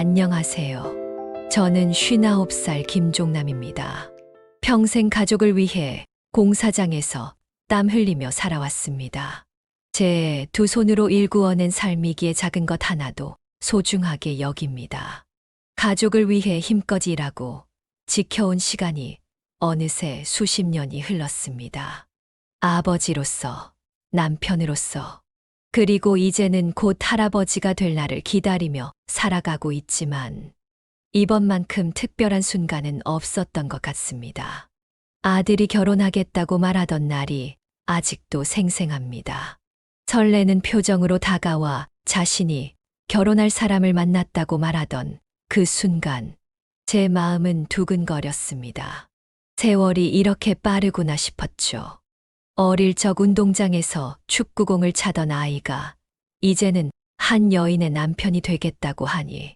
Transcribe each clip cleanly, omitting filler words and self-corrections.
안녕하세요. 저는 59살 김종남입니다. 평생 가족을 위해 공사장에서 땀 흘리며 살아왔습니다. 제 두 손으로 일구어낸 삶이기에 작은 것 하나도 소중하게 여깁니다. 가족을 위해 힘껏 일하고 지켜온 시간이 어느새 수십 년이 흘렀습니다. 아버지로서, 남편으로서, 그리고 이제는 곧 할아버지가 될 날을 기다리며 살아가고 있지만 이번만큼 특별한 순간은 없었던 것 같습니다. 아들이 결혼하겠다고 말하던 날이 아직도 생생합니다. 설레는 표정으로 다가와 자신이 결혼할 사람을 만났다고 말하던 그 순간 제 마음은 두근거렸습니다. 세월이 이렇게 빠르구나 싶었죠. 어릴 적 운동장에서 축구공을 차던 아이가 이제는 한 여인의 남편이 되겠다고 하니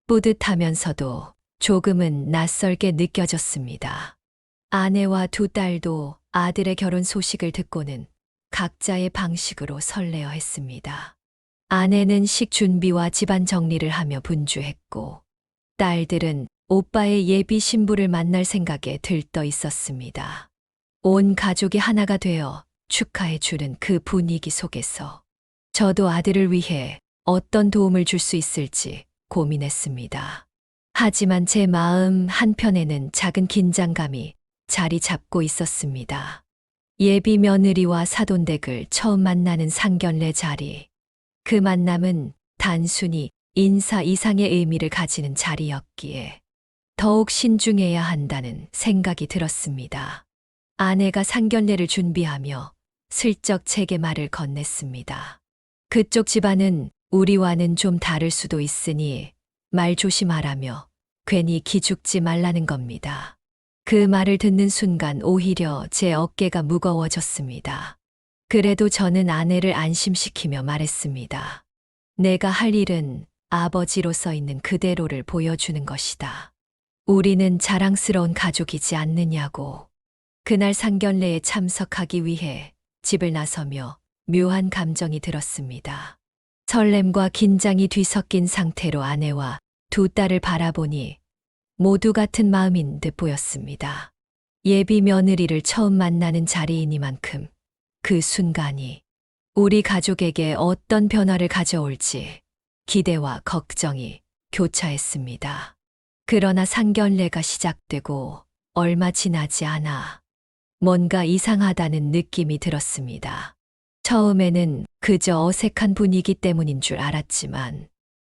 뿌듯하면서도 조금은 낯설게 느껴졌습니다. 아내와 두 딸도 아들의 결혼 소식을 듣고는 각자의 방식으로 설레어 했습니다. 아내는 식준비와 집안 정리를 하며 분주했고 딸들은 오빠의 예비 신부를 만날 생각에 들떠 있었습니다. 온 가족이 하나가 되어 축하해 주는 그 분위기 속에서 저도 아들을 위해 어떤 도움을 줄 수 있을지 고민했습니다. 하지만 제 마음 한편에는 작은 긴장감이 자리 잡고 있었습니다. 예비 며느리와 사돈댁을 처음 만나는 상견례 자리. 그 만남은 단순히 인사 이상의 의미를 가지는 자리였기에 더욱 신중해야 한다는 생각이 들었습니다. 아내가 상견례를 준비하며 슬쩍 제게 말을 건넸습니다. 그쪽 집안은 우리와는 좀 다를 수도 있으니 말 조심하라며 괜히 기죽지 말라는 겁니다. 그 말을 듣는 순간 오히려 제 어깨가 무거워졌습니다. 그래도 저는 아내를 안심시키며 말했습니다. 내가 할 일은 아버지로서 있는 그대로를 보여주는 것이다. 우리는 자랑스러운 가족이지 않느냐고. 그날 상견례에 참석하기 위해 집을 나서며 묘한 감정이 들었습니다. 설렘과 긴장이 뒤섞인 상태로 아내와 두 딸을 바라보니 모두 같은 마음인 듯 보였습니다. 예비 며느리를 처음 만나는 자리이니만큼 그 순간이 우리 가족에게 어떤 변화를 가져올지 기대와 걱정이 교차했습니다. 그러나 상견례가 시작되고 얼마 지나지 않아 뭔가 이상하다는 느낌이 들었습니다. 처음에는 그저 어색한 분위기 때문인 줄 알았지만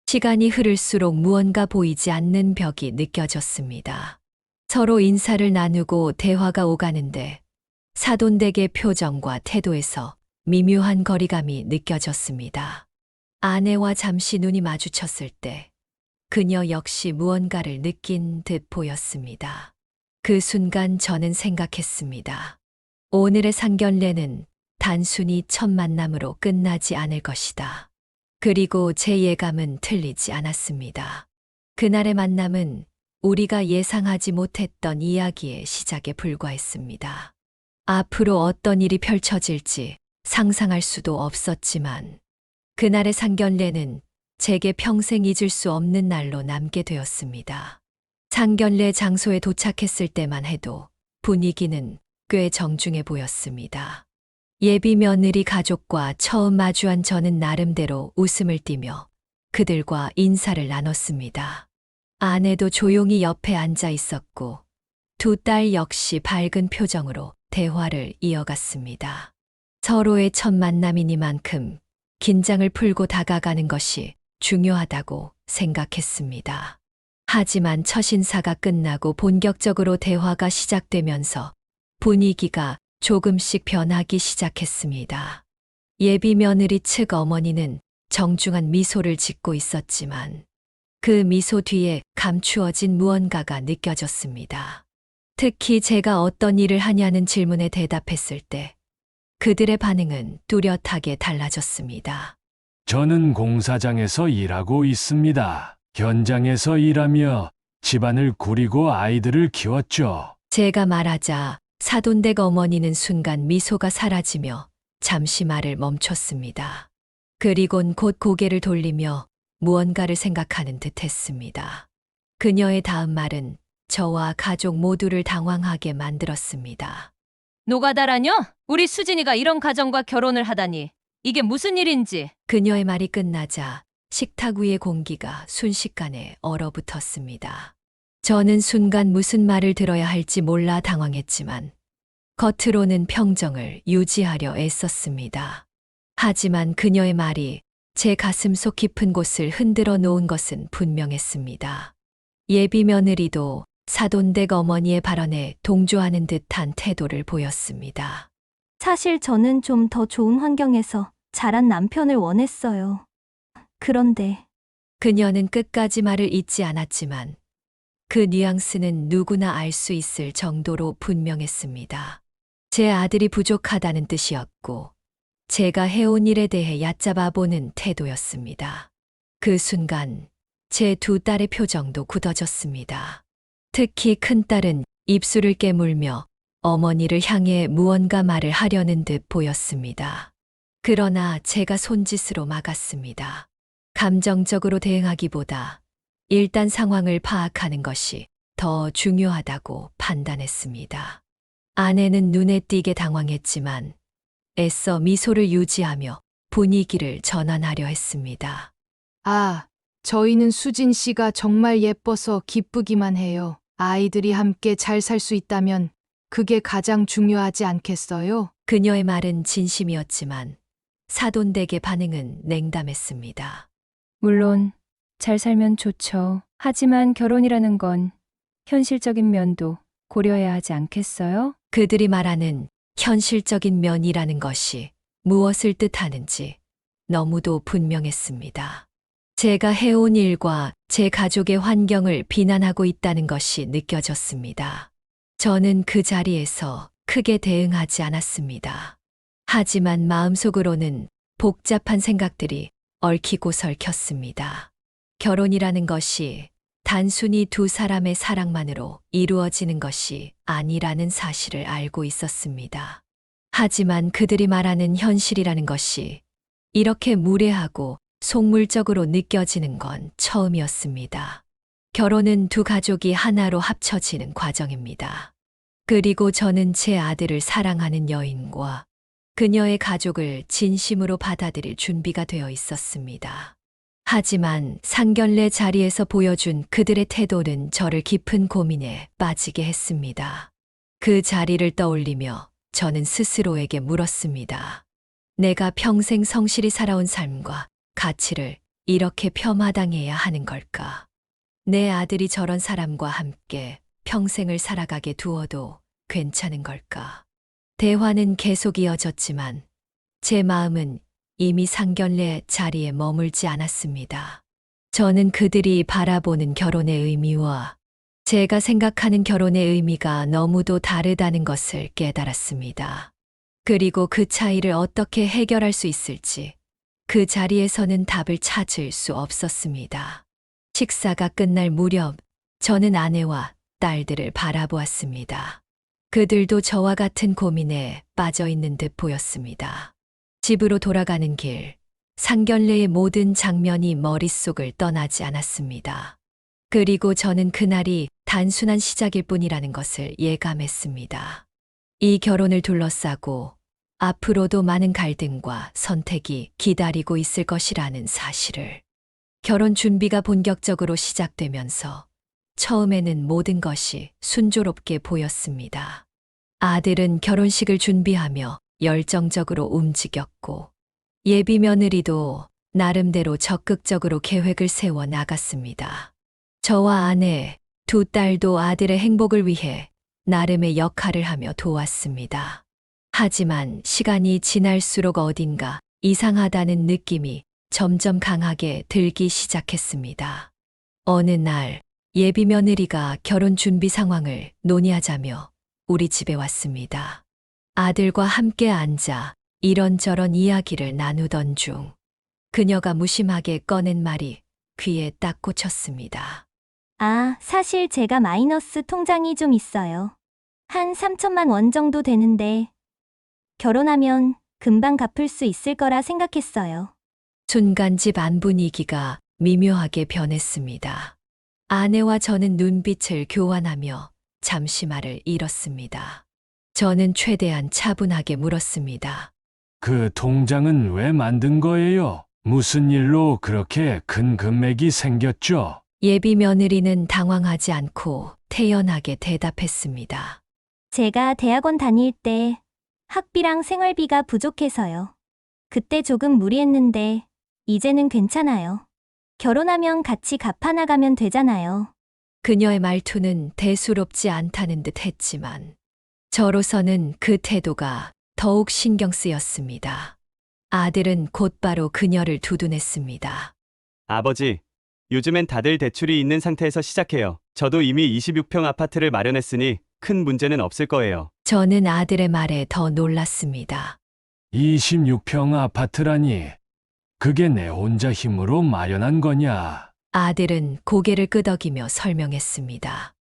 시간이 흐를수록 무언가 보이지 않는 벽이 느껴졌습니다. 서로 인사를 나누고 대화가 오가는데 사돈댁의 표정과 태도에서 미묘한 거리감이 느껴졌습니다. 아내와 잠시 눈이 마주쳤을 때 그녀 역시 무언가를 느낀 듯 보였습니다. 그 순간 저는 생각했습니다. 오늘의 상견례는 단순히 첫 만남으로 끝나지 않을 것이다. 그리고 제 예감은 틀리지 않았습니다. 그날의 만남은 우리가 예상하지 못했던 이야기의 시작에 불과했습니다. 앞으로 어떤 일이 펼쳐질지 상상할 수도 없었지만 그날의 상견례는 제게 평생 잊을 수 없는 날로 남게 되었습니다. 상견례 장소에 도착했을 때만 해도 분위기는 꽤 정중해 보였습니다. 예비 며느리 가족과 처음 마주한 저는 나름대로 웃음을 띠며 그들과 인사를 나눴습니다. 아내도 조용히 옆에 앉아 있었고 두 딸 역시 밝은 표정으로 대화를 이어갔습니다. 서로의 첫 만남이니만큼 긴장을 풀고 다가가는 것이 중요하다고 생각했습니다. 하지만 첫 인사가 끝나고 본격적으로 대화가 시작되면서 분위기가 조금씩 변하기 시작했습니다. 예비 며느리 측 어머니는 정중한 미소를 짓고 있었지만 그 미소 뒤에 감추어진 무언가가 느껴졌습니다. 특히 제가 어떤 일을 하냐는 질문에 대답했을 때 그들의 반응은 뚜렷하게 달라졌습니다. 저는 공사장에서 일하고 있습니다. 현장에서 일하며 집안을 꾸리고 아이들을 키웠죠. 제가 말하자 사돈댁 어머니는 순간 미소가 사라지며 잠시 말을 멈췄습니다. 그리곤 곧 고개를 돌리며 무언가를 생각하는 듯 했습니다. 그녀의 다음 말은 저와 가족 모두를 당황하게 만들었습니다. 노가다라뇨? 우리 수진이가 이런 가정과 결혼을 하다니. 이게 무슨 일인지. 그녀의 말이 끝나자 식탁 위의 공기가 순식간에 얼어붙었습니다. 저는 순간 무슨 말을 들어야 할지 몰라 당황했지만 겉으로는 평정을 유지하려 애썼습니다. 하지만 그녀의 말이 제 가슴속 깊은 곳을 흔들어 놓은 것은 분명했습니다. 예비 며느리도 사돈댁 어머니의 발언에 동조하는 듯한 태도를 보였습니다. 사실 저는 좀 더 좋은 환경에서 자란 남편을 원했어요. 그런데 그녀는 끝까지 말을 잇지 않았지만 그 뉘앙스는 누구나 알 수 있을 정도로 분명했습니다. 제 아들이 부족하다는 뜻이었고 제가 해온 일에 대해 얕잡아 보는 태도였습니다. 그 순간 제 두 딸의 표정도 굳어졌습니다. 특히 큰딸은 입술을 깨물며 어머니를 향해 무언가 말을 하려는 듯 보였습니다. 그러나 제가 손짓으로 막았습니다. 감정적으로 대응하기보다 일단 상황을 파악하는 것이 더 중요하다고 판단했습니다. 아내는 눈에 띄게 당황했지만 애써 미소를 유지하며 분위기를 전환하려 했습니다. 아, 저희는 수진 씨가 정말 예뻐서 기쁘기만 해요. 아이들이 함께 잘 살 수 있다면 그게 가장 중요하지 않겠어요? 그녀의 말은 진심이었지만 사돈댁의 반응은 냉담했습니다. 물론 잘 살면 좋죠. 하지만 결혼이라는 건 현실적인 면도 고려해야 하지 않겠어요? 그들이 말하는 현실적인 면이라는 것이 무엇을 뜻하는지 너무도 분명했습니다. 제가 해온 일과 제 가족의 환경을 비난하고 있다는 것이 느껴졌습니다. 저는 그 자리에서 크게 대응하지 않았습니다. 하지만 마음속으로는 복잡한 생각들이 얽히고 설켰습니다. 결혼이라는 것이 단순히 두 사람의 사랑만으로 이루어지는 것이 아니라는 사실을 알고 있었습니다. 하지만 그들이 말하는 현실이라는 것이 이렇게 무례하고 속물적으로 느껴지는 건 처음이었습니다. 결혼은 두 가족이 하나로 합쳐지는 과정입니다. 그리고 저는 제 아들을 사랑하는 여인과 그녀의 가족을 진심으로 받아들일 준비가 되어 있었습니다. 하지만 상견례 자리에서 보여준 그들의 태도는 저를 깊은 고민에 빠지게 했습니다. 그 자리를 떠올리며 저는 스스로에게 물었습니다. 내가 평생 성실히 살아온 삶과 가치를 이렇게 폄하당해야 하는 걸까? 내 아들이 저런 사람과 함께 평생을 살아가게 두어도 괜찮은 걸까? 대화는 계속 이어졌지만 제 마음은 이미 상견례 자리에 머물지 않았습니다. 저는 그들이 바라보는 결혼의 의미와 제가 생각하는 결혼의 의미가 너무도 다르다는 것을 깨달았습니다. 그리고 그 차이를 어떻게 해결할 수 있을지 그 자리에서는 답을 찾을 수 없었습니다. 식사가 끝날 무렵 저는 아내와 딸들을 바라보았습니다. 그들도 저와 같은 고민에 빠져 있는 듯 보였습니다. 집으로 돌아가는 길, 상견례의 모든 장면이 머릿속을 떠나지 않았습니다. 그리고 저는 그날이 단순한 시작일 뿐이라는 것을 예감했습니다. 이 결혼을 둘러싸고 앞으로도 많은 갈등과 선택이 기다리고 있을 것이라는 사실을. 결혼 준비가 본격적으로 시작되면서 처음에는 모든 것이 순조롭게 보였습니다. 아들은 결혼식을 준비하며 열정적으로 움직였고 예비 며느리도 나름대로 적극적으로 계획을 세워 나갔습니다. 저와 아내, 두 딸도 아들의 행복을 위해 나름의 역할을 하며 도왔습니다. 하지만 시간이 지날수록 어딘가 이상하다는 느낌이 점점 강하게 들기 시작했습니다. 어느 날 예비 며느리가 결혼 준비 상황을 논의하자며 우리 집에 왔습니다. 아들과 함께 앉아 이런저런 이야기를 나누던 중 그녀가 무심하게 꺼낸 말이 귀에 딱 꽂혔습니다. 아, 사실 제가 마이너스 통장이 좀 있어요. 한 3천만 원 정도 되는데 결혼하면 금방 갚을 수 있을 거라 생각했어요. 순간 집 안 분위기가 미묘하게 변했습니다. 아내와 저는 눈빛을 교환하며 잠시 말을 잃었습니다. 저는 최대한 차분하게 물었습니다. 그 통장은 왜 만든 거예요? 무슨 일로 그렇게 큰 금액이 생겼죠? 예비 며느리는 당황하지 않고 태연하게 대답했습니다. 제가 대학원 다닐 때 학비랑 생활비가 부족해서요. 그때 조금 무리했는데 이제는 괜찮아요. 결혼하면 같이 갚아나가면 되잖아요. 그녀의 말투는 대수롭지 않다는 듯 했지만 저로서는 그 태도가 더욱 신경 쓰였습니다. 아들은 곧바로 그녀를 두둔했습니다. 아버지, 요즘엔 다들 대출이 있는 상태에서 시작해요. 저도 이미 26평 아파트를 마련했으니 큰 문제는 없을 거예요. 저는 아들의 말에 더 놀랐습니다. 26평 아파트라니. 그게 내 혼자 힘으로 마련한 거냐? 아들은 고개를 끄덕이며 설명했습니다.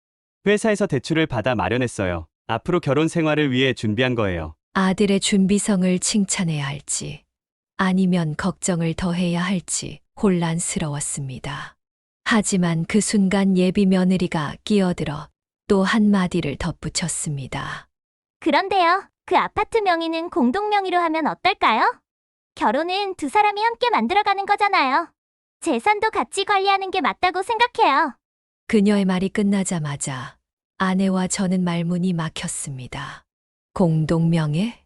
회사에서 대출을 받아 마련했어요. 앞으로 결혼 생활을 위해 준비한 거예요. 아들의 준비성을 칭찬해야 할지 아니면 걱정을 더해야 할지 혼란스러웠습니다. 하지만 그 순간 예비 며느리가 끼어들어 또 한마디를 덧붙였습니다. 그런데요, 그 아파트 명의는 공동 명의로 하면 어떨까요? 결혼은 두 사람이 함께 만들어가는 거잖아요. 재산도 같이 관리하는 게 맞다고 생각해요. 그녀의 말이 끝나자마자 아내와 저는 말문이 막혔습니다. 공동명예?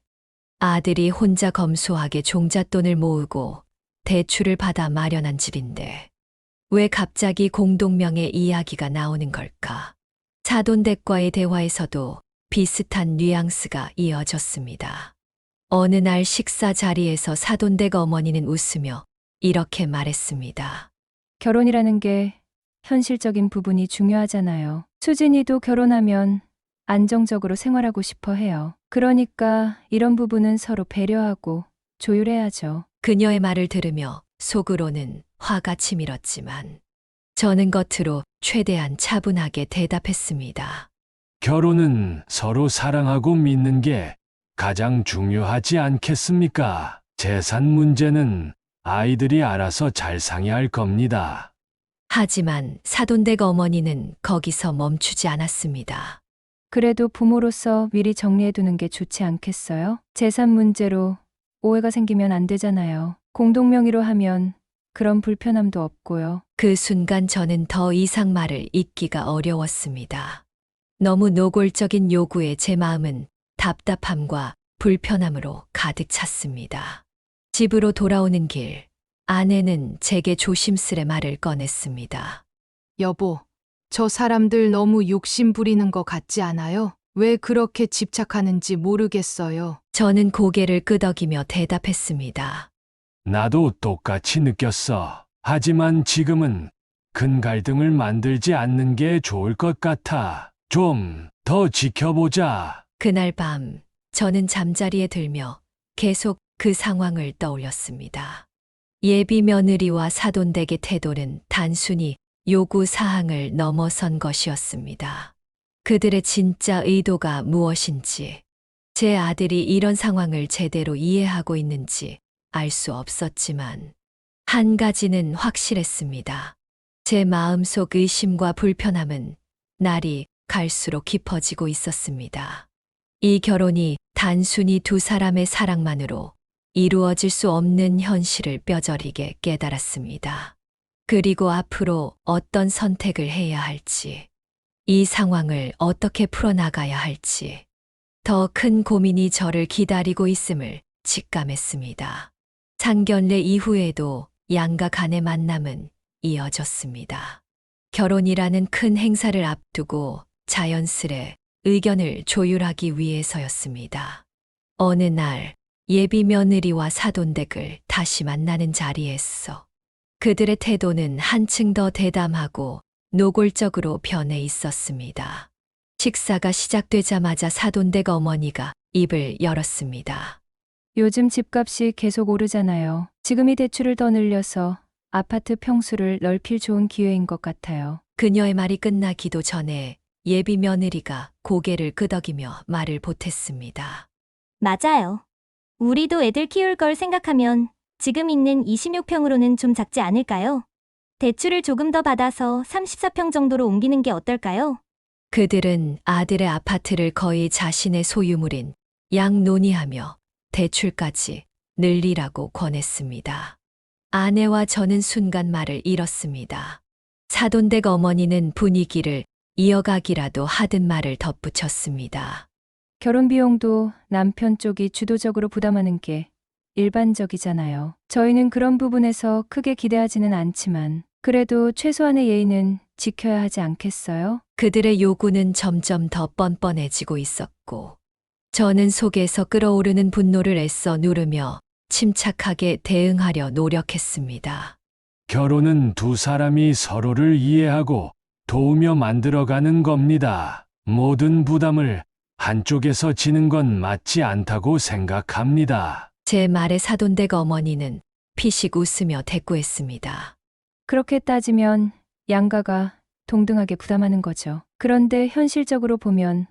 아들이 혼자 검소하게 종잣돈을 모으고 대출을 받아 마련한 집인데 왜 갑자기 공동명예 이야기가 나오는 걸까? 사돈댁과의 대화에서도 비슷한 뉘앙스가 이어졌습니다. 어느 날 식사 자리에서 사돈댁 어머니는 웃으며 이렇게 말했습니다. 결혼이라는 게 현실적인 부분이 중요하잖아요. 수진이도 결혼하면 안정적으로 생활하고 싶어 해요. 그러니까 이런 부분은 서로 배려하고 조율해야죠. 그녀의 말을 들으며 속으로는 화가 치밀었지만 저는 겉으로 최대한 차분하게 대답했습니다. 결혼은 서로 사랑하고 믿는 게 가장 중요하지 않겠습니까? 재산 문제는 아이들이 알아서 잘 상의할 겁니다. 하지만 사돈댁 어머니는 거기서 멈추지 않았습니다. 그래도 부모로서 미리 정리해두는 게 좋지 않겠어요? 재산 문제로 오해가 생기면 안 되잖아요. 공동명의로 하면 그런 불편함도 없고요. 그 순간 저는 더 이상 말을 잇기가 어려웠습니다. 너무 노골적인 요구에 제 마음은 답답함과 불편함으로 가득 찼습니다. 집으로 돌아오는 길, 아내는 제게 조심스레 말을 꺼냈습니다. 여보, 저 사람들 너무 욕심 부리는 것 같지 않아요? 왜 그렇게 집착하는지 모르겠어요. 저는 고개를 끄덕이며 대답했습니다. 나도 똑같이 느꼈어. 하지만 지금은 큰 갈등을 만들지 않는 게 좋을 것 같아. 좀 더 지켜보자. 그날 밤 저는 잠자리에 들며 계속 그 상황을 떠올렸습니다. 예비 며느리와 사돈댁의 태도는 단순히 요구 사항을 넘어선 것이었습니다. 그들의 진짜 의도가 무엇인지, 제 아들이 이런 상황을 제대로 이해하고 있는지 알 수 없었지만 한 가지는 확실했습니다. 제 마음속 의심과 불편함은 날이 갈수록 깊어지고 있었습니다. 이 결혼이 단순히 두 사람의 사랑만으로 이루어질 수 없는 현실을 뼈저리게 깨달았습니다. 그리고 앞으로 어떤 선택을 해야 할지, 이 상황을 어떻게 풀어나가야 할지, 더 큰 고민이 저를 기다리고 있음을 직감했습니다. 상견례 이후에도 양가 간의 만남은 이어졌습니다. 결혼이라는 큰 행사를 앞두고 자연스레 의견을 조율하기 위해서였습니다. 어느 날 예비 며느리와 사돈댁을 다시 만나는 자리에서 그들의 태도는 한층 더 대담하고 노골적으로 변해 있었습니다. 식사가 시작되자마자 사돈댁 어머니가 입을 열었습니다. 요즘 집값이 계속 오르잖아요. 지금이 대출을 더 늘려서 아파트 평수를 넓힐 좋은 기회인 것 같아요. 그녀의 말이 끝나기도 전에 예비 며느리가 고개를 끄덕이며 말을 보탰습니다. 맞아요. 우리도 애들 키울 걸 생각하면 지금 있는 26평으로는 좀 작지 않을까요? 대출을 조금 더 받아서 34평 정도로 옮기는 게 어떨까요? 그들은 아들의 아파트를 거의 자신의 소유물인 양 논의하며 대출까지 늘리라고 권했습니다. 아내와 저는 순간 말을 잃었습니다. 사돈댁 어머니는 분위기를 이어가기라도 하듯 말을 덧붙였습니다. 결혼 비용도 남편 쪽이 주도적으로 부담하는 게 일반적이잖아요. 저희는 그런 부분에서 크게 기대하지는 않지만 그래도 최소한의 예의는 지켜야 하지 않겠어요? 그들의 요구는 점점 더 뻔뻔해지고 있었고, 저는 속에서 끓어오르는 분노를 애써 누르며 침착하게 대응하려 노력했습니다. 결혼은 두 사람이 서로를 이해하고 도우며 만들어가는 겁니다. 모든 부담을 한쪽에서 지는 건 맞지 않다고 생각합니다. 제 말에 사돈댁 어머니는 피식 웃으며 대꾸했습니다. 그렇게 따지면 양가가 동등하게 부담하는 거죠. 그런데 현실적으로 보면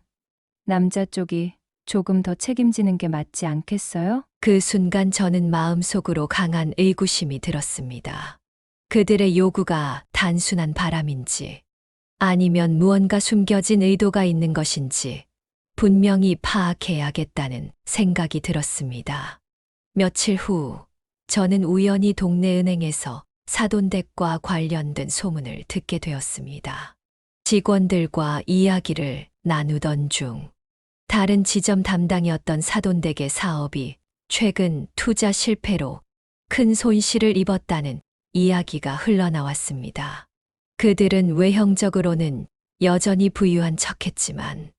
남자 쪽이 조금 더 책임지는 게 맞지 않겠어요? 그 순간 저는 마음속으로 강한 의구심이 들었습니다. 그들의 요구가 단순한 바람인지, 아니면 무언가 숨겨진 의도가 있는 것인지 분명히 파악해야겠다는 생각이 들었습니다. 며칠 후, 저는 우연히 동네 은행에서 사돈댁과 관련된 소문을 듣게 되었습니다. 직원들과 이야기를 나누던 중, 다른 지점 담당이었던 사돈댁의 사업이 최근 투자 실패로 큰 손실을 입었다는 이야기가 흘러나왔습니다. 그들은 외형적으로는 여전히 부유한 척했지만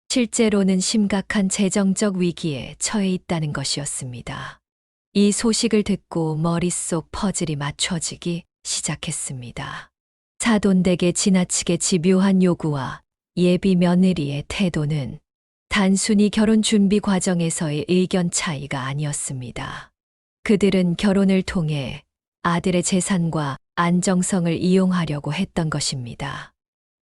실제로는 심각한 재정적 위기에 처해 있다는 것이었습니다. 이 소식을 듣고 머릿속 퍼즐이 맞춰지기 시작했습니다. 사돈댁의 지나치게 집요한 요구와 예비 며느리의 태도는 단순히 결혼 준비 과정에서의 의견 차이가 아니었습니다. 그들은 결혼을 통해 아들의 재산과 안정성을 이용하려고 했던 것입니다.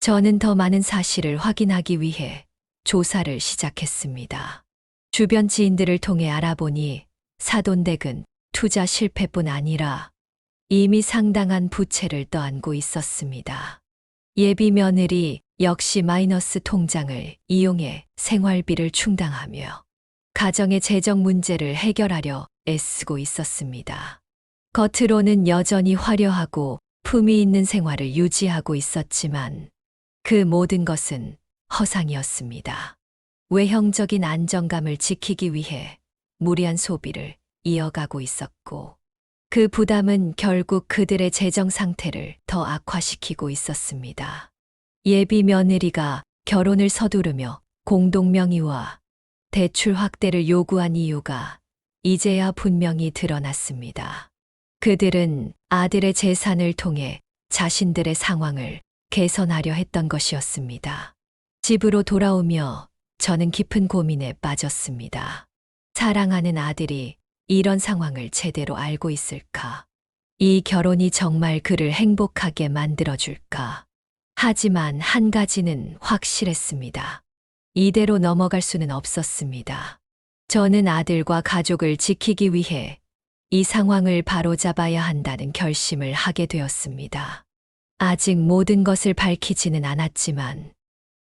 저는 더 많은 사실을 확인하기 위해 조사를 시작했습니다. 주변 지인들을 통해 알아보니 사돈댁은 투자 실패뿐 아니라 이미 상당한 부채를 떠안고 있었습니다. 예비 며느리 역시 마이너스 통장을 이용해 생활비를 충당하며 가정의 재정 문제를 해결하려 애쓰고 있었습니다. 겉으로는 여전히 화려하고 품위 있는 생활을 유지하고 있었지만 그 모든 것은 허상이었습니다. 외형적인 안정감을 지키기 위해 무리한 소비를 이어가고 있었고, 그 부담은 결국 그들의 재정 상태를 더 악화시키고 있었습니다. 예비 며느리가 결혼을 서두르며 공동명의와 대출 확대를 요구한 이유가 이제야 분명히 드러났습니다. 그들은 아들의 재산을 통해 자신들의 상황을 개선하려 했던 것이었습니다. 집으로 돌아오며 저는 깊은 고민에 빠졌습니다. 사랑하는 아들이 이런 상황을 제대로 알고 있을까? 이 결혼이 정말 그를 행복하게 만들어줄까? 하지만 한 가지는 확실했습니다. 이대로 넘어갈 수는 없었습니다. 저는 아들과 가족을 지키기 위해 이 상황을 바로잡아야 한다는 결심을 하게 되었습니다. 아직 모든 것을 밝히지는 않았지만,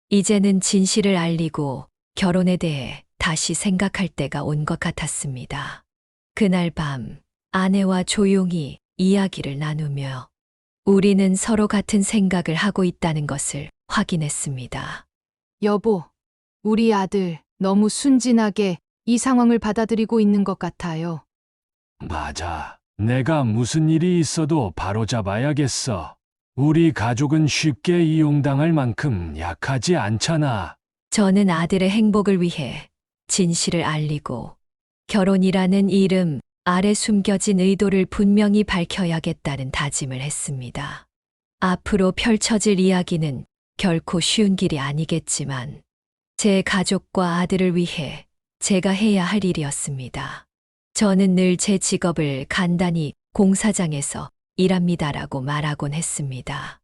이제는 진실을 알리고 결혼에 대해 다시 생각할 때가 온 것 같았습니다. 그날 밤 아내와 조용히 이야기를 나누며 우리는 서로 같은 생각을 하고 있다는 것을 확인했습니다. 여보, 우리 아들 너무 순진하게 이 상황을 받아들이고 있는 것 같아요. 맞아. 내가 무슨 일이 있어도 바로 잡아야겠어. 우리 가족은 쉽게 이용당할 만큼 약하지 않잖아. 저는 아들의 행복을 위해 진실을 알리고 결혼이라는 이름 아래 숨겨진 의도를 분명히 밝혀야겠다는 다짐을 했습니다. 앞으로 펼쳐질 이야기는 결코 쉬운 길이 아니겠지만 제 가족과 아들을 위해 제가 해야 할 일이었습니다. 저는 늘 제 직업을 간단히 공사장에서 일합니다라고 말하곤 했습니다.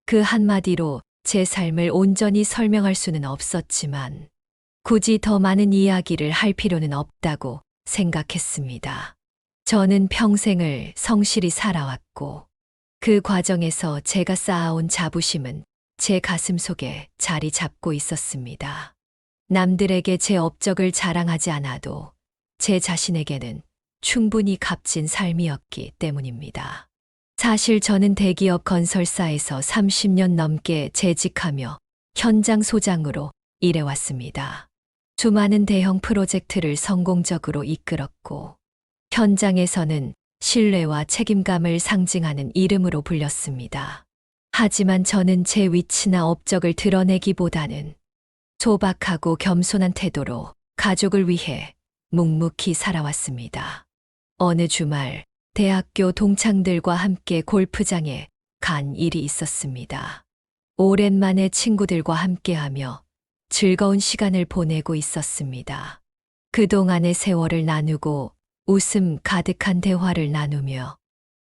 그 한마디로 제 삶을 온전히 설명할 수는 없었지만 굳이 더 많은 이야기를 할 필요는 없다고 생각했습니다. 저는 평생을 성실히 살아왔고 그 과정에서 제가 쌓아온 자부심은 제 가슴 속에 자리 잡고 있었습니다. 남들에게 제 업적을 자랑하지 않아도 제 자신에게는 충분히 값진 삶이었기 때문입니다. 사실 저는 대기업 건설사에서 30년 넘게 재직하며 현장 소장으로 일해왔습니다. 수많은 대형 프로젝트를 성공적으로 이끌었고, 현장에서는 신뢰와 책임감을 상징하는 이름으로 불렸습니다. 하지만 저는 제 위치나 업적을 드러내기보다는 소박하고 겸손한 태도로 가족을 위해 묵묵히 살아왔습니다. 어느 주말, 대학교 동창들과 함께 골프장에 간 일이 있었습니다. 오랜만에 친구들과 함께하며 즐거운 시간을 보내고 있었습니다. 그동안의 세월을 나누고 웃음 가득한 대화를 나누며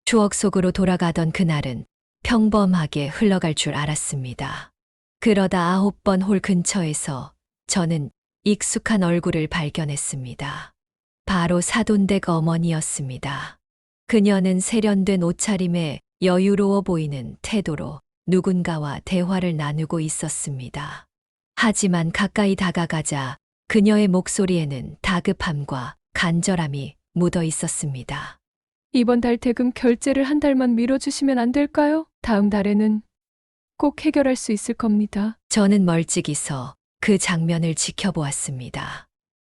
추억 속으로 돌아가던 그날은 평범하게 흘러갈 줄 알았습니다. 그러다 9번 홀 근처에서 저는 익숙한 얼굴을 발견했습니다. 바로 사돈댁 어머니였습니다. 그녀는 세련된 옷차림에 여유로워 보이는 태도로 누군가와 대화를 나누고 있었습니다. 하지만 가까이 다가가자 그녀의 목소리에는 다급함과 간절함이 묻어 있었습니다. 이번 달 대금 결제를 한 달만 미뤄주시면 안 될까요? 다음 달에는 꼭 해결할 수 있을 겁니다. 저는 멀찍이서 그 장면을 지켜보았습니다.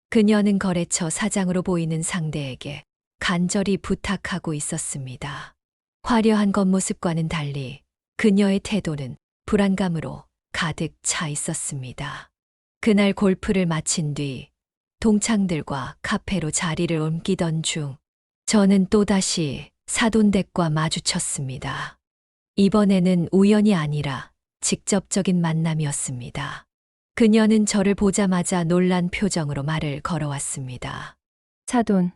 그녀는 거래처 사장으로 보이는 상대에게 간절히 부탁하고 있었습니다. 화려한 겉모습과는 달리 그녀의 태도는 불안감으로 가득 차 있었습니다. 그날 골프를 마친 뒤 동창들과 카페로 자리를 옮기던 중 저는 또다시 사돈댁과 마주쳤습니다. 이번에는 우연이 아니라 직접적인 만남이었습니다. 그녀는 저를 보자마자 놀란 표정으로 말을 걸어왔습니다. 사돈,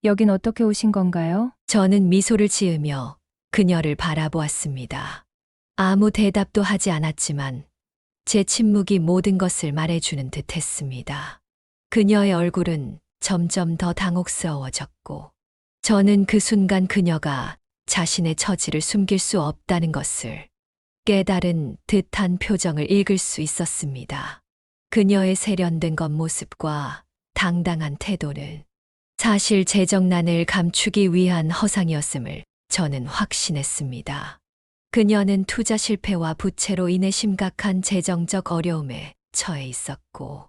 여긴 어떻게 오신 건가요? 저는 미소를 지으며 그녀를 바라보았습니다. 아무 대답도 하지 않았지만 제 침묵이 모든 것을 말해주는 듯 했습니다. 그녀의 얼굴은 점점 더 당혹스러워졌고, 저는 그 순간 그녀가 자신의 처지를 숨길 수 없다는 것을 깨달은 듯한 표정을 읽을 수 있었습니다. 그녀의 세련된 겉모습과 당당한 태도는 사실 재정난을 감추기 위한 허상이었음을 저는 확신했습니다. 그녀는 투자 실패와 부채로 인해 심각한 재정적 어려움에 처해 있었고,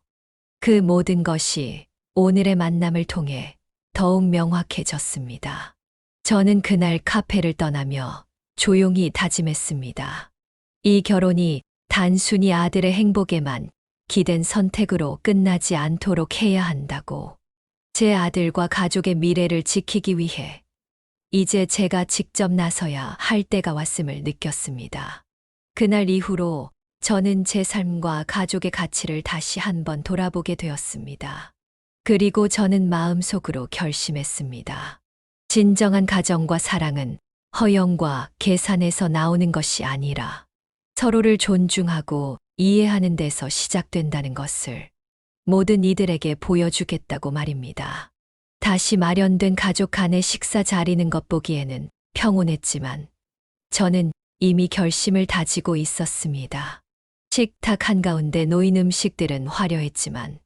그 모든 것이 오늘의 만남을 통해 더욱 명확해졌습니다. 저는 그날 카페를 떠나며 조용히 다짐했습니다. 이 결혼이 단순히 아들의 행복에만 기댄 선택으로 끝나지 않도록 해야 한다고. 제 아들과 가족의 미래를 지키기 위해 이제 제가 직접 나서야 할 때가 왔음을 느꼈습니다. 그날 이후로 저는 제 삶과 가족의 가치를 다시 한번 돌아보게 되었습니다. 그리고 저는 마음속으로 결심했습니다. 진정한 가정과 사랑은 허영과 계산에서 나오는 것이 아니라 서로를 존중하고 이해하는 데서 시작된다는 것을 모든 이들에게 보여주겠다고 말입니다. 다시 마련된 가족 간의 식사 자리는 겉보기에는 평온했지만 저는 이미 결심을 다지고 있었습니다. 식탁 한가운데 놓인 음식들은 화려했지만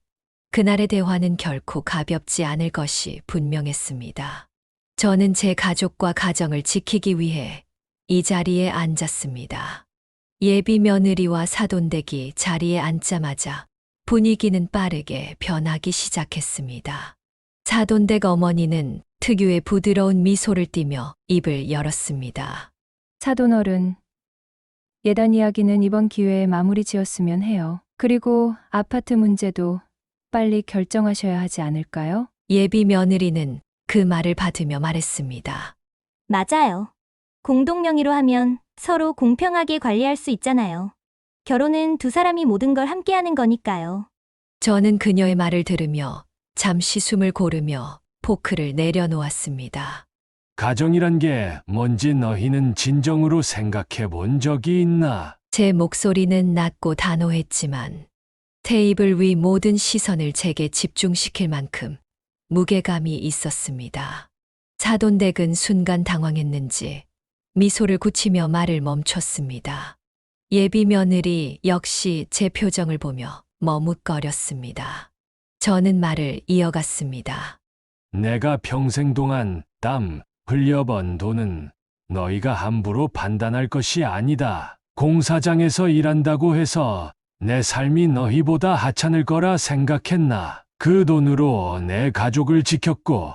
그날의 대화는 결코 가볍지 않을 것이 분명했습니다. 저는 제 가족과 가정을 지키기 위해 이 자리에 앉았습니다. 예비 며느리와 사돈댁이 자리에 앉자마자 분위기는 빠르게 변하기 시작했습니다. 사돈댁 어머니는 특유의 부드러운 미소를 띠며 입을 열었습니다. 사돈 어른, 예단 이야기는 이번 기회에 마무리 지었으면 해요. 그리고 아파트 문제도 빨리 결정하셔야 하지 않을까요? 예비 며느리는 그 말을 받으며 말했습니다. 맞아요. 공동 명의로 하면 서로 공평하게 관리할 수 있잖아요. 결혼은 두 사람이 모든 걸 함께 하는 거니까요. 저는 그녀의 말을 들으며 잠시 숨을 고르며 포크를 내려놓았습니다. 가정이란 게 뭔지 너희는 진정으로 생각해 본 적이 있나? 제 목소리는 낮고 단호했지만 테이블 위 모든 시선을 제게 집중시킬 만큼 무게감이 있었습니다. 사돈댁은 순간 당황했는지 미소를 굳히며 말을 멈췄습니다. 예비 며느리 역시 제 표정을 보며 머뭇거렸습니다. 저는 말을 이어갔습니다. 내가 평생 동안 땀 흘려번 돈은 너희가 함부로 판단할 것이 아니다. 공사장에서 일한다고 해서 내 삶이 너희보다 하찮을 거라 생각했나? 그 돈으로 내 가족을 지켰고,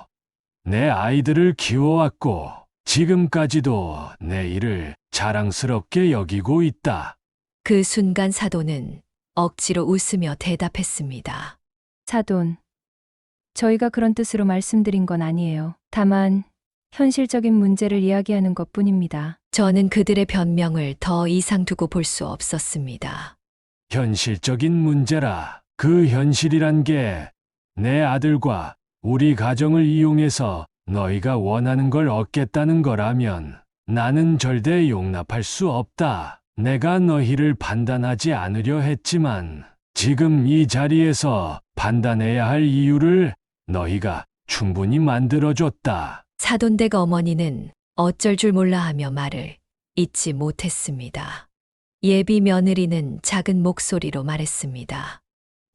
내 아이들을 키워왔고, 지금까지도 내 일을 자랑스럽게 여기고 있다. 그 순간 사돈은 억지로 웃으며 대답했습니다. 사돈, 저희가 그런 뜻으로 말씀드린 건 아니에요. 다만 현실적인 문제를 이야기하는 것 뿐입니다. 저는 그들의 변명을 더 이상 두고 볼 수 없었습니다. 현실적인 문제라. 그 현실이란 게 내 아들과 우리 가정을 이용해서 너희가 원하는 걸 얻겠다는 거라면 나는 절대 용납할 수 없다. 내가 너희를 판단하지 않으려 했지만 지금 이 자리에서 판단해야 할 이유를 너희가 충분히 만들어줬다. 사돈댁 어머니는 어쩔 줄 몰라 하며 말을 잇지 못했습니다. 예비 며느리는 작은 목소리로 말했습니다.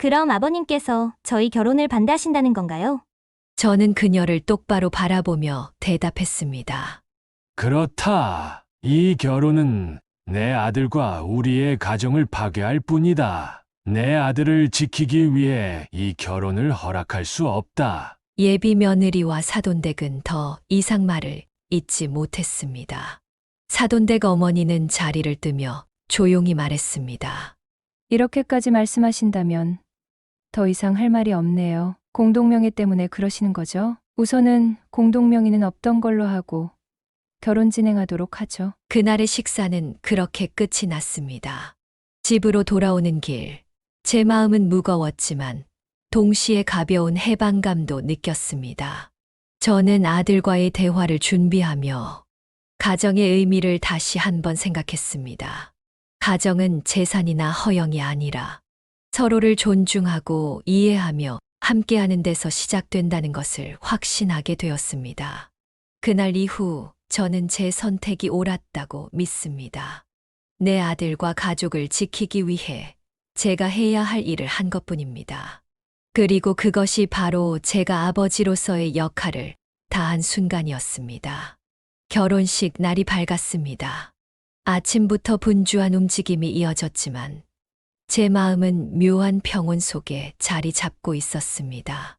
그럼 아버님께서 저희 결혼을 반대하신다는 건가요? 저는 그녀를 똑바로 바라보며 대답했습니다. 그렇다. 이 결혼은 내 아들과 우리의 가정을 파괴할 뿐이다. 내 아들을 지키기 위해 이 결혼을 허락할 수 없다. 예비 며느리와 사돈댁은 더 이상 말을 잇지 못했습니다. 사돈댁 어머니는 자리를 뜨며 조용히 말했습니다. 이렇게까지 말씀하신다면 더 이상 할 말이 없네요. 공동명의 때문에 그러시는 거죠? 우선은 공동명의는 없던 걸로 하고 결혼 진행하도록 하죠. 그날의 식사는 그렇게 끝이 났습니다. 집으로 돌아오는 길, 제 마음은 무거웠지만 동시에 가벼운 해방감도 느꼈습니다. 저는 아들과의 대화를 준비하며 가정의 의미를 다시 한번 생각했습니다. 가정은 재산이나 허영이 아니라 서로를 존중하고 이해하며 함께하는 데서 시작된다는 것을 확신하게 되었습니다. 그날 이후 저는 제 선택이 옳았다고 믿습니다. 내 아들과 가족을 지키기 위해 제가 해야 할 일을 한 것뿐입니다. 그리고 그것이 바로 제가 아버지로서의 역할을 다한 순간이었습니다. 결혼식 날이 밝았습니다. 아침부터 분주한 움직임이 이어졌지만 제 마음은 묘한 평온 속에 자리 잡고 있었습니다.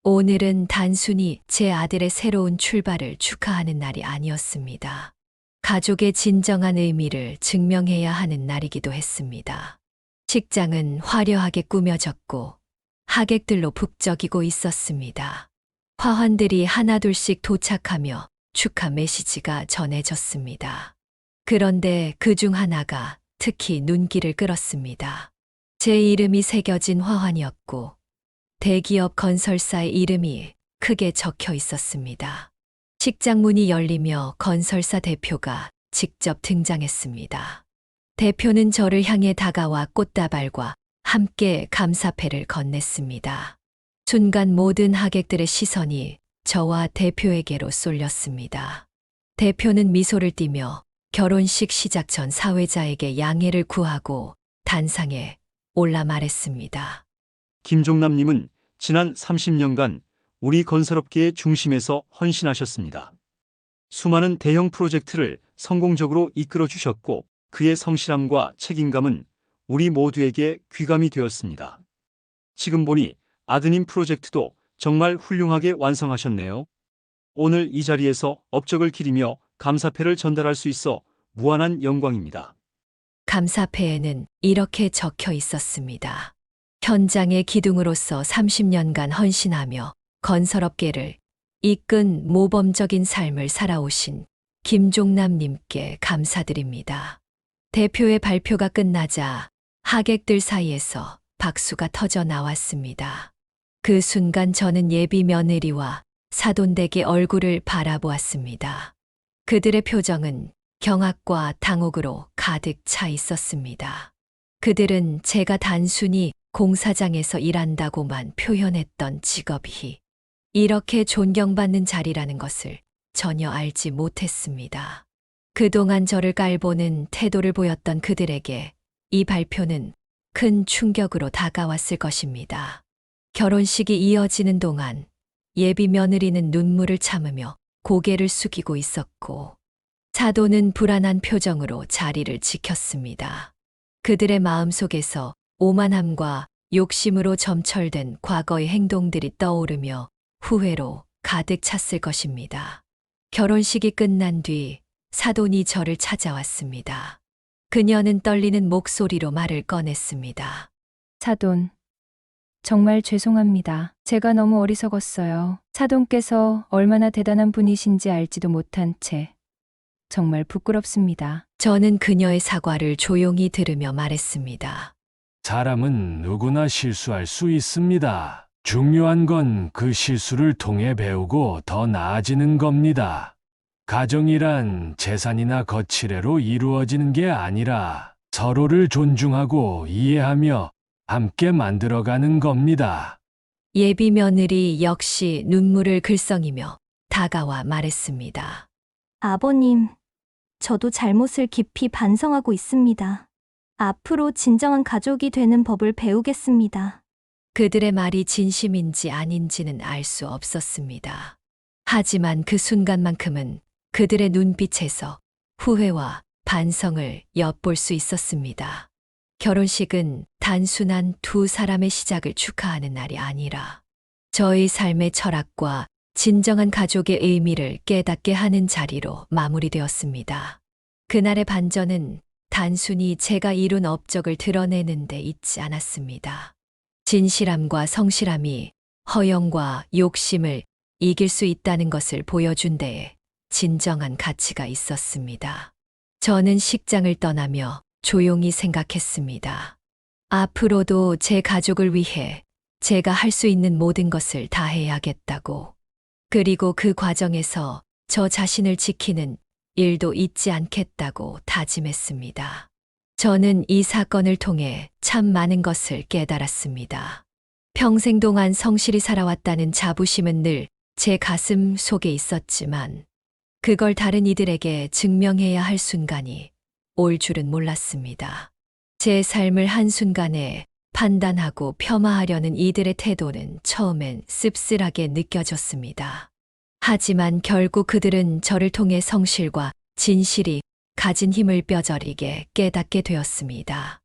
오늘은 단순히 제 아들의 새로운 출발을 축하하는 날이 아니었습니다. 가족의 진정한 의미를 증명해야 하는 날이기도 했습니다. 식장은 화려하게 꾸며졌고 하객들로 북적이고 있었습니다. 화환들이 하나둘씩 도착하며 축하 메시지가 전해졌습니다. 그런데 그중 하나가 특히 눈길을 끌었습니다. 제 이름이 새겨진 화환이었고 대기업 건설사의 이름이 크게 적혀 있었습니다. 식장 문이 열리며 건설사 대표가 직접 등장했습니다. 대표는 저를 향해 다가와 꽃다발과 함께 감사패를 건넸습니다. 순간 모든 하객들의 시선이 저와 대표에게로 쏠렸습니다. 대표는 미소를 띠며 결혼식 시작 전 사회자에게 양해를 구하고 단상에 올라 말했습니다. 김종남님은 지난 30년간 우리 건설업계의 중심에서 헌신하셨습니다. 수많은 대형 프로젝트를 성공적으로 이끌어 주셨고 그의 성실함과 책임감은 우리 모두에게 귀감이 되었습니다. 지금 보니 아드님 프로젝트도 정말 훌륭하게 완성하셨네요. 오늘 이 자리에서 업적을 기리며 감사패를 전달할 수 있어 무한한 영광입니다. 감사패에는 이렇게 적혀 있었습니다. 현장의 기둥으로서 30년간 헌신하며 건설업계를 이끈 모범적인 삶을 살아오신 김종남님께 감사드립니다. 대표의 발표가 끝나자 하객들 사이에서 박수가 터져 나왔습니다. 그 순간 저는 예비 며느리와 사돈댁의 얼굴을 바라보았습니다. 그들의 표정은 경악과 당혹으로 가득 차 있었습니다. 그들은 제가 단순히 공사장에서 일한다고만 표현했던 직업이 이렇게 존경받는 자리라는 것을 전혀 알지 못했습니다. 그동안 저를 깔보는 태도를 보였던 그들에게 이 발표는 큰 충격으로 다가왔을 것입니다. 결혼식이 이어지는 동안 예비 며느리는 눈물을 참으며 고개를 숙이고 있었고, 사도는 불안한 표정으로 자리를 지켰습니다. 그들의 마음속에서 오만함과 욕심으로 점철된 과거의 행동들이 떠오르며 후회로 가득 찼을 것입니다. 결혼식이 끝난 뒤 사돈이 저를 찾아왔습니다. 그녀는 떨리는 목소리로 말을 꺼냈습니다. 사돈, 정말 죄송합니다. 제가 너무 어리석었어요. 사돈께서 얼마나 대단한 분이신지 알지도 못한 채 정말 부끄럽습니다. 저는 그녀의 사과를 조용히 들으며 말했습니다. 사람은 누구나 실수할 수 있습니다. 중요한 건 그 실수를 통해 배우고 더 나아지는 겁니다. 가정이란 재산이나 거치레로 이루어지는 게 아니라 서로를 존중하고 이해하며 함께 만들어가는 겁니다. 예비 며느리 역시 눈물을 글썽이며 다가와 말했습니다. 아버님, 저도 잘못을 깊이 반성하고 있습니다. 앞으로 진정한 가족이 되는 법을 배우겠습니다. 그들의 말이 진심인지 아닌지는 알 수 없었습니다. 하지만 그 순간만큼은 그들의 눈빛에서 후회와 반성을 엿볼 수 있었습니다. 결혼식은 단순한 두 사람의 시작을 축하하는 날이 아니라 저의 삶의 철학과 진정한 가족의 의미를 깨닫게 하는 자리로 마무리되었습니다. 그날의 반전은 단순히 제가 이룬 업적을 드러내는 데 있지 않았습니다. 진실함과 성실함이 허영과 욕심을 이길 수 있다는 것을 보여준 데에 진정한 가치가 있었습니다. 저는 식장을 떠나며 조용히 생각했습니다. 앞으로도 제 가족을 위해 제가 할 수 있는 모든 것을 다해야겠다고. 그리고 그 과정에서 저 자신을 지키는 일도 잊지 않겠다고 다짐했습니다. 저는 이 사건을 통해 참 많은 것을 깨달았습니다. 평생 동안 성실히 살아왔다는 자부심은 늘 제 가슴 속에 있었지만 그걸 다른 이들에게 증명해야 할 순간이 올 줄은 몰랐습니다. 제 삶을 한순간에 판단하고 폄하하려는 이들의 태도는 처음엔 씁쓸하게 느껴졌습니다. 하지만 결국 그들은 저를 통해 성실과 진실이 가진 힘을 뼈저리게 깨닫게 되었습니다.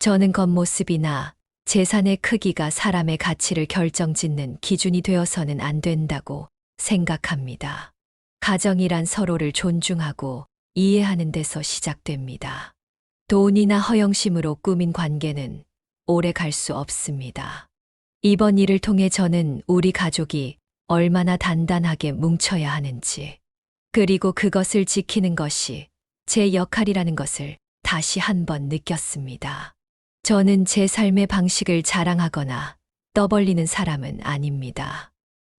저는 겉모습이나 재산의 크기가 사람의 가치를 결정짓는 기준이 되어서는 안 된다고 생각합니다. 가정이란 서로를 존중하고 이해하는 데서 시작됩니다. 돈이나 허영심으로 꾸민 관계는 오래 갈 수 없습니다. 이번 일을 통해 저는 우리 가족이 얼마나 단단하게 뭉쳐야 하는지, 그리고 그것을 지키는 것이 제 역할이라는 것을 다시 한번 느꼈습니다. 저는 제 삶의 방식을 자랑하거나 떠벌리는 사람은 아닙니다.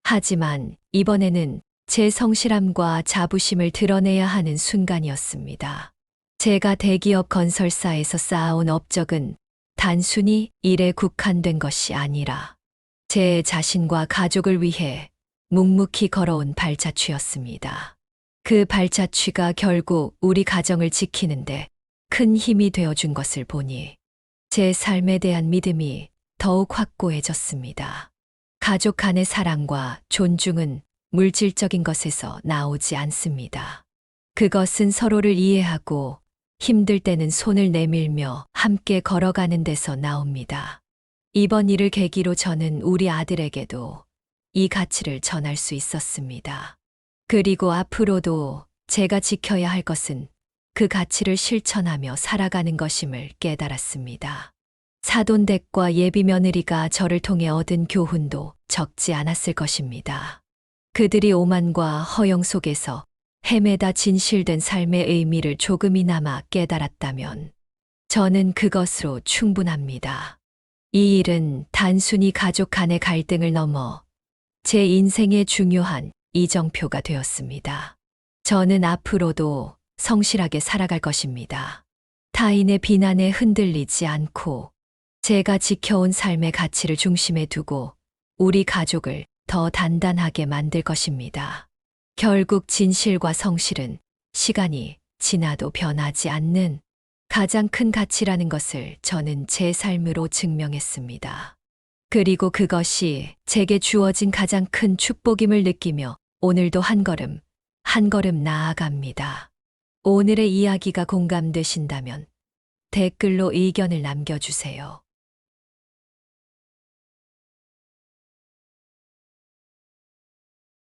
하지만 이번에는 제 성실함과 자부심을 드러내야 하는 순간이었습니다. 제가 대기업 건설사에서 쌓아온 업적은 단순히 일에 국한된 것이 아니라 제 자신과 가족을 위해 묵묵히 걸어온 발자취였습니다. 그 발자취가 결국 우리 가정을 지키는데 큰 힘이 되어준 것을 보니 제 삶에 대한 믿음이 더욱 확고해졌습니다. 가족 간의 사랑과 존중은 물질적인 것에서 나오지 않습니다. 그것은 서로를 이해하고 힘들 때는 손을 내밀며 함께 걸어가는 데서 나옵니다. 이번 일을 계기로 저는 우리 아들에게도 이 가치를 전할 수 있었습니다. 그리고 앞으로도 제가 지켜야 할 것은 그 가치를 실천하며 살아가는 것임을 깨달았습니다. 사돈댁과 예비 며느리가 저를 통해 얻은 교훈도 적지 않았을 것입니다. 그들이 오만과 허영 속에서 헤매다 진실된 삶의 의미를 조금이나마 깨달았다면 저는 그것으로 충분합니다. 이 일은 단순히 가족 간의 갈등을 넘어 제 인생의 중요한 이정표가 되었습니다. 저는 앞으로도 성실하게 살아갈 것입니다. 타인의 비난에 흔들리지 않고 제가 지켜온 삶의 가치를 중심에 두고 우리 가족을 더 단단하게 만들 것입니다. 결국 진실과 성실은 시간이 지나도 변하지 않는 가장 큰 가치라는 것을 저는 제 삶으로 증명했습니다. 그리고 그것이 제게 주어진 가장 큰 축복임을 느끼며 오늘도 한 걸음 나아갑니다. 오늘의 이야기가 공감되신다면 댓글로 의견을 남겨주세요.